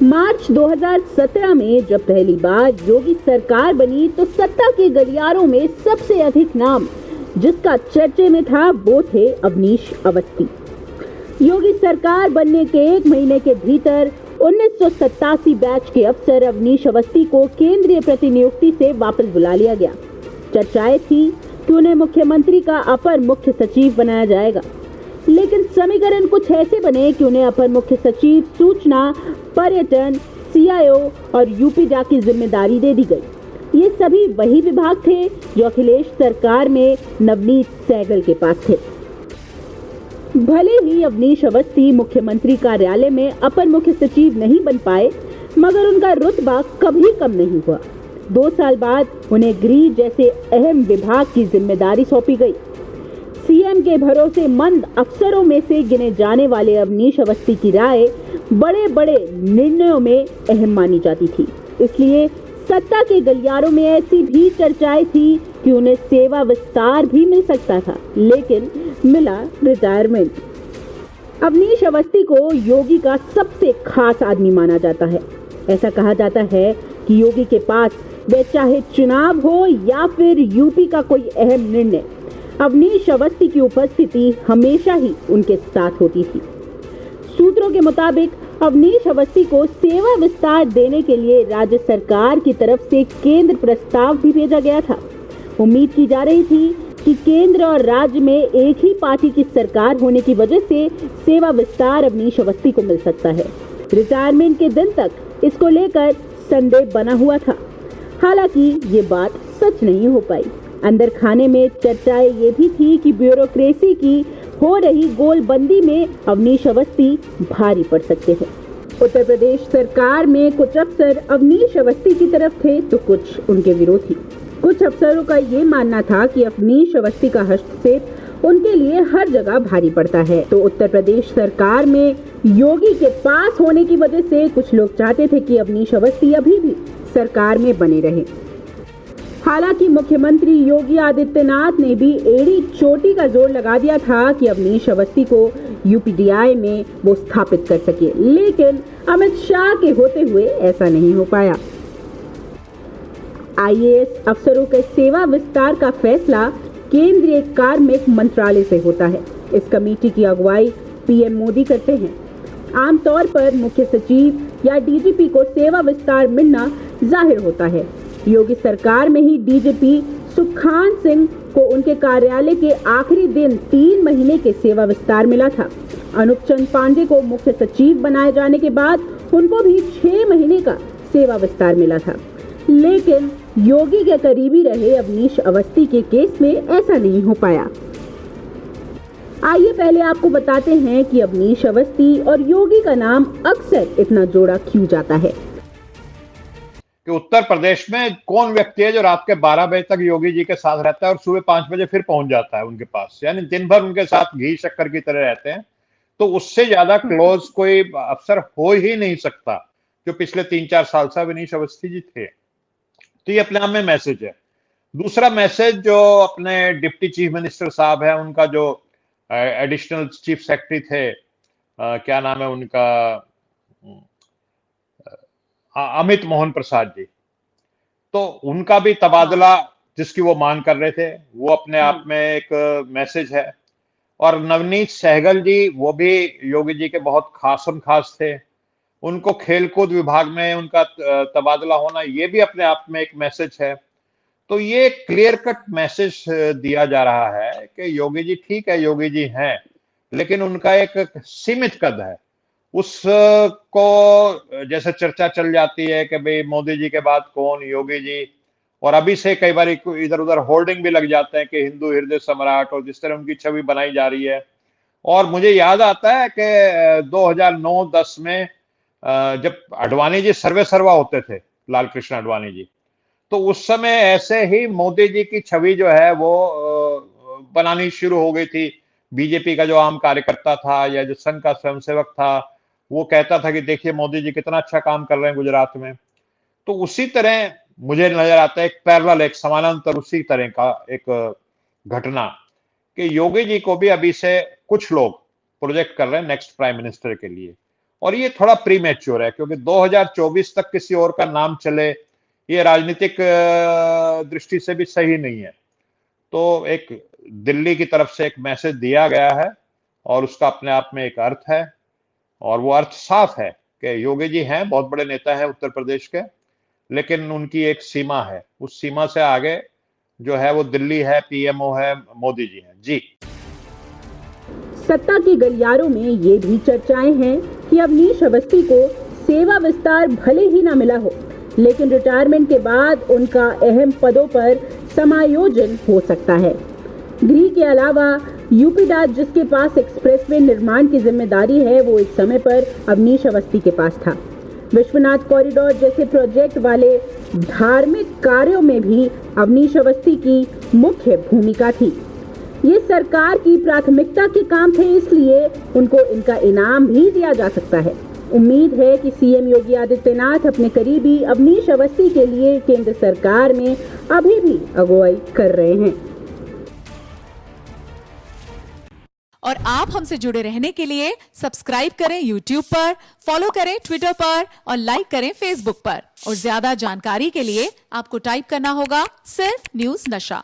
मार्च 2017 में जब पहली बार योगी सरकार बनी तो सत्ता के गलियारों में सबसे अधिक नाम जिसका चर्चे में था वो थे अवनीश अवस्थी। योगी सरकार बनने के एक महीने के भीतर 1987 बैच के अफसर अवनीश अवस्थी को केंद्रीय प्रतिनियुक्ति से वापस बुला लिया गया। चर्चाएं थी कि उन्हें मुख्यमंत्री का अपर मुख्य सचिव बनाया जाएगा, लेकिन समीकरण कुछ ऐसे बने कि उन्हें अपर मुख्य सचिव सूचना, पर्यटन, CIO और यूपीडा की जिम्मेदारी दे दी गई। ये सभी वही विभाग थे जो अखिलेश सरकार में नवनीत सहगल के पास थे। भले ही अवनीश अवस्थी मुख्यमंत्री कार्यालय में अपर मुख्य सचिव नहीं बन पाए, मगर उनका रुतबा कभी कम नहीं हुआ। 2 साल बाद उन्हें गृह जैसे अहम विभाग की जिम्मेदारी सौंपी गई। सीएम के भरोसेमंद अफसरों में से गिने जाने वाले अवनीश अवस्थी की राय बड़े बड़े निर्णयों में अहम मानी जाती थी। इसलिए सत्ता के गलियारों में ऐसी भी चर्चाएं थी कि उन्हें सेवा विस्तार भी मिल सकता था, लेकिन मिला रिटायरमेंट। अवनीश अवस्थी को योगी का सबसे खास आदमी माना जाता है। ऐसा कहा जाता है कि योगी के पास वह चाहे चुनाव हो या फिर यूपी का कोई अहम निर्णय, अवनीश अवस्थी की उपस्थिति हमेशा ही उनके साथ होती थी। सूत्रों के मुताबिक अवनीश अवस्थी को सेवा विस्तार देने के लिए राज्य सरकार की तरफ से केंद्र प्रस्ताव भी भेजा गया था। उम्मीद की जा रही थी कि केंद्र और राज्य में एक ही पार्टी की सरकार होने की वजह से सेवा विस्तार अवनीश अवस्थी को मिल सकता है। रिटायरमेंट के दिन तक इसको लेकर संदेह बना हुआ था। हालांकि ये बात सच नहीं हो पाई। अंदर खाने में चर्चाएं ये भी थी कि ब्यूरोक्रेसी की हो रही गोलबंदी में अवनीश अवस्थी भारी पड़ सकते हैं। उत्तर प्रदेश सरकार में कुछ अफसर अवनीश अवस्थी की तरफ थे तो कुछ उनके विरोधी। कुछ अफसरों का ये मानना था कि अवनीश अवस्थी का हस्तक्षेप उनके लिए हर जगह भारी पड़ता है, तो उत्तर प्रदेश सरकार में योगी के पास होने की वजह से कुछ लोग चाहते थे कि अवनीश अवस्थी अभी भी सरकार में बने रहे। हालांकि मुख्यमंत्री योगी आदित्यनाथ ने भी एड़ी चोटी का जोर लगा दिया था कि अवनीश अवस्थी को यूपीडीआई में वो स्थापित कर सके, लेकिन अमित शाह के होते हुए ऐसा नहीं हो पाया। IAS अफसरों के सेवा विस्तार का फैसला केंद्रीय कार्मिक मंत्रालय से होता है। इस कमेटी की अगुवाई PM मोदी करते हैं। आमतौर पर मुख्य सचिव या DGP को सेवा विस्तार मिलना जाहिर होता है। योगी सरकार में ही DGP सुखान सिंह को उनके कार्यालय के आखिरी दिन 3 महीने के सेवा विस्तार मिला था। अनूप चंद पांडे को मुख्य सचिव बनाए जाने के बाद उनको भी 6 महीने का सेवा विस्तार मिला था, लेकिन योगी के करीबी रहे अवनीश अवस्थी के केस में ऐसा नहीं हो पाया। आइए पहले आपको बताते हैं कि अवनीश अवस्थी और योगी का नाम अक्सर इतना जोड़ा क्यों जाता है। कि उत्तर प्रदेश में कौन व्यक्ति है जो रात के 12 बजे तक योगी जी के साथ रहता है और सुबह 5 बजे फिर पहुंच जाता है उनके पास, यानी दिन भर उनके साथ घी शक्कर की तरह रहते हैं। तो उससे ज्यादा क्लोज कोई अफसर हो ही नहीं सकता जो पिछले 3-4 साल से अवनीश अवस्थी जी थे। तो ये अपने आप में मैसेज है। दूसरा मैसेज जो अपने डिप्टी चीफ मिनिस्टर साहब है, उनका जो एडिशनल चीफ सेक्रेटरी थे, क्या नाम है उनका, अमित मोहन प्रसाद जी, तो उनका भी तबादला जिसकी वो मांग कर रहे थे वो अपने आप में एक मैसेज है। और नवनीत सहगल जी, वो भी योगी जी के बहुत खास थे। उनको खेलकूद विभाग में उनका तबादला होना ये भी अपने आप में एक मैसेज है। तो ये क्लियर कट मैसेज दिया जा रहा है कि योगी जी ठीक है, योगी जी हैं, लेकिन उनका एक सीमित कद है। उसको जैसे चर्चा चल जाती है कि भाई मोदी जी के बाद कौन, योगी जी, और अभी से कई बार इधर उधर होर्डिंग भी लग जाते हैं कि हिंदू हृदय सम्राट, और जिस तरह उनकी छवि बनाई जा रही है। और मुझे याद आता है कि 2009-10 में जब अडवाणी जी सर्वे सर्वा होते थे, लाल कृष्ण अडवाणी जी, तो उस समय ऐसे ही मोदी जी की छवि जो है वो बनानी शुरू हो गई थी। बीजेपी का जो आम कार्यकर्ता था या जो संघ का स्वयंसेवक था, वो कहता था कि देखिए मोदी जी कितना अच्छा काम कर रहे हैं गुजरात में। तो उसी तरह मुझे नजर आता है एक पैरेलल, एक समानांतर उसी तरह का एक घटना कि योगी जी को भी अभी से कुछ लोग प्रोजेक्ट कर रहे हैं नेक्स्ट प्राइम मिनिस्टर के लिए। और ये थोड़ा प्रीमेच्योर है, क्योंकि 2024 तक किसी और का नाम चले, ये राजनीतिक दृष्टि से भी सही नहीं है। तो एक दिल्ली की तरफ से एक मैसेज दिया गया है और उसका अपने आप में एक अर्थ है, और वो अर्थ साफ है कि योगी जी हैं, बहुत बड़े नेता हैं उत्तर प्रदेश के, लेकिन उनकी एक सीमा है, उस सीमा से आगे जो है वो दिल्ली है, पीएमओ है, मोदी जी हैं। जी। सत्ता के गलियारों में ये भी चर्चाएं हैं कि अवनीश अवस्थी को सेवा विस्तार भले ही ना मिला हो, लेकिन रिटायरमेंट के बाद उनका अहम पदों पर समायोजन हो सकता है। गृह के अलावा यूपीडाक, जिसके पास एक्सप्रेसवे निर्माण की जिम्मेदारी है, वो एक समय पर अवनीश अवस्थी के पास था। विश्वनाथ कॉरिडोर जैसे प्रोजेक्ट वाले धार्मिक कार्यों में भी अवनीश अवस्थी की मुख्य भूमिका थी। ये सरकार की प्राथमिकता के काम थे, इसलिए उनको इनका इनाम भी दिया जा सकता है। उम्मीद है कि सीएम योगी आदित्यनाथ अपने करीबी अवनीश अवस्थी के लिए केंद्र सरकार में अभी भी अगुवाई कर रहे हैं। और आप हमसे जुड़े रहने के लिए सब्सक्राइब करें YouTube पर, फॉलो करें Twitter पर और लाइक करें Facebook पर। और ज्यादा जानकारी के लिए आपको टाइप करना होगा सिर्फ न्यूज़ नशा।